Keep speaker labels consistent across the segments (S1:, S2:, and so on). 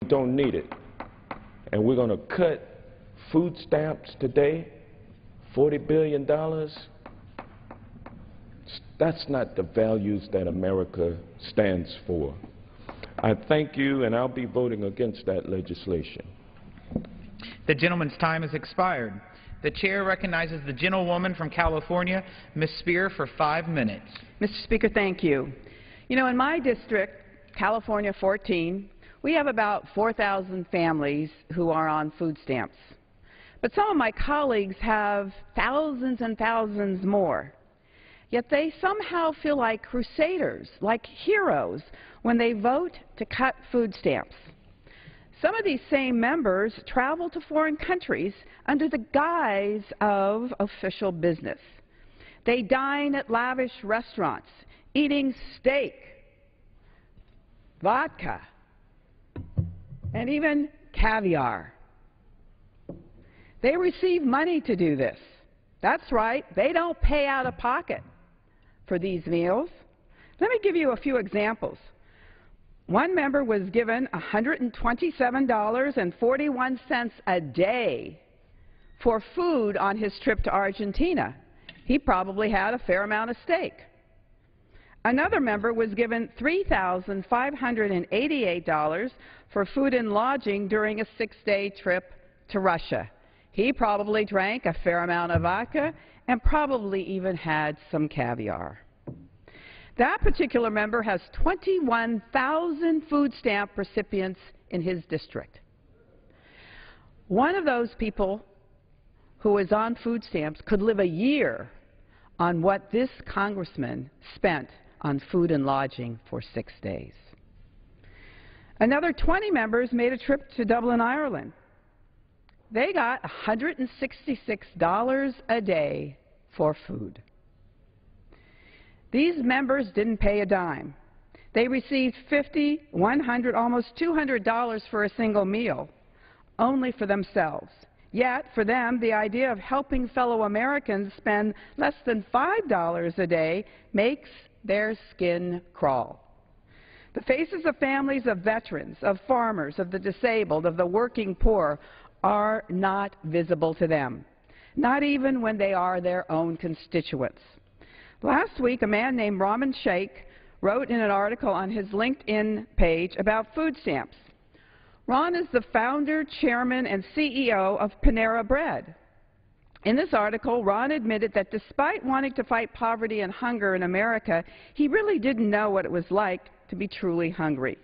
S1: don't need it. And we're going to cut food stamps today, $40 billion. That's not the values that America stands for. I thank you, and I'll be voting against that legislation.
S2: The gentleman's time has expired. The chair recognizes the gentlewoman from California, Ms. Spear, for 5 minutes.
S3: Mr. Speaker, thank you. You know, in my district, California 14, we have about 4,000 families who are on food stamps. But some of my colleagues have thousands and thousands more. Yet they somehow feel like crusaders, like heroes, when they vote to cut food stamps. Some of these same members travel to foreign countries under the guise of official business. They dine at lavish restaurants, eating steak, vodka, and even caviar. They receive money to do this. That's right, they don't pay out of pocket for these meals. Let me give you a few examples. One member was given $127.41 a day for food on his trip to Argentina. He probably had a fair amount of steak. Another member was given $3,588 for food and lodging during a 6-day trip to Russia. He probably drank a fair amount of vodka and probably even had some caviar. That particular member has 21,000 food stamp recipients in his district. One of those people who is on food stamps could live a year on what this congressman spent on food and lodging for 6 days. Another 20 members made a trip to Dublin, Ireland. They got $166 a day for food. These members didn't pay a dime. They received $50, $100, almost $200 for a single meal, only for themselves. Yet, for them, the idea of helping fellow Americans spend less than $5 a day makes their skin crawl. The faces of families of veterans, of farmers, of the disabled, of the working poor are not visible to them, not even when they are their own constituents. Last week, a man named Raman Sheikh wrote in an article on his LinkedIn page about food stamps. Ron is the founder, chairman, and CEO of Panera Bread. In this article, Ron admitted that despite wanting to fight poverty and hunger in America, he really didn't know what it was like to be truly hungry.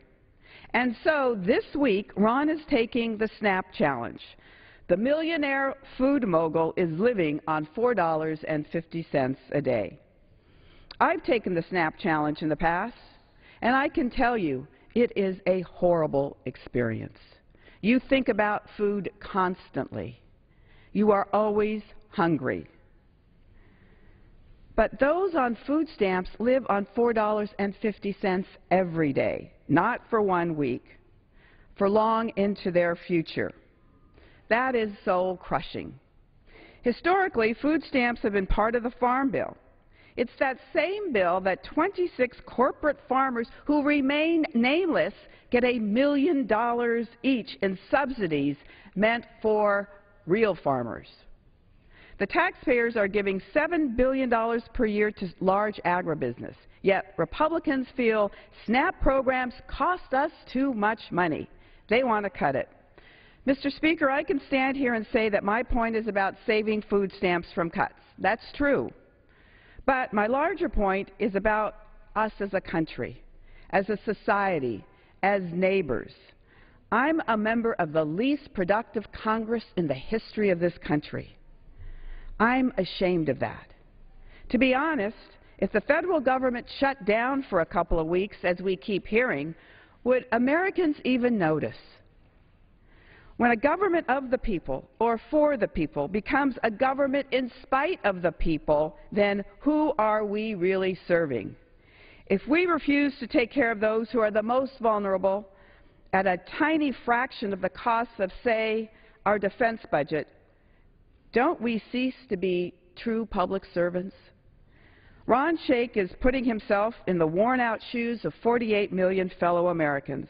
S3: And so this week, Ron is taking the SNAP challenge. The millionaire food mogul is living on $4.50 a day. I've taken the SNAP challenge in the past, and I can tell you it is a horrible experience. You think about food constantly. You are always hungry. But those on food stamps live on $4.50 every day, not for 1 week, for long into their future. That is soul-crushing. Historically, food stamps have been part of the Farm Bill. It's that same bill that 26 corporate farmers who remain nameless get $1 million each in subsidies meant for real farmers. The taxpayers are giving $7 billion per year to large agribusiness, yet Republicans feel SNAP programs cost us too much money. They want to cut it. Mr. Speaker, I can stand here and say that my point is about saving food stamps from cuts. That's true. But my larger point is about us as a country, as a society, as neighbors. I'm a member of the least productive Congress in the history of this country. I'm ashamed of that. To be honest, if the federal government shut down for a couple of weeks, as we keep hearing, would Americans even notice? When a government of the people or for the people becomes a government in spite of the people, then who are we really serving? If we refuse to take care of those who are the most vulnerable at a tiny fraction of the cost of, say, our defense budget, don't we cease to be true public servants? Ron Sheikh is putting himself in the worn-out shoes of 48 million fellow Americans.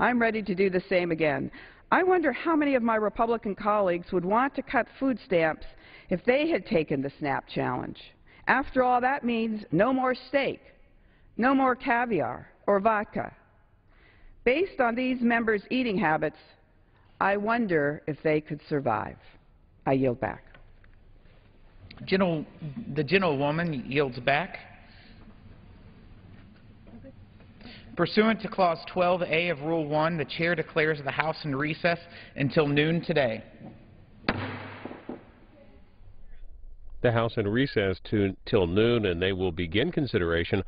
S3: I'm ready to do the same again. I wonder how many of my Republican colleagues would want to cut food stamps if they had taken the SNAP challenge. After all, that means no more steak, no more caviar or vodka. Based on these members' eating habits, I wonder if they could survive. I yield back.
S2: The gentlewoman yields back. Pursuant to Clause 12A of Rule 1, the Chair declares the House in recess until noon today.
S4: The House in recess till noon, and they will begin consideration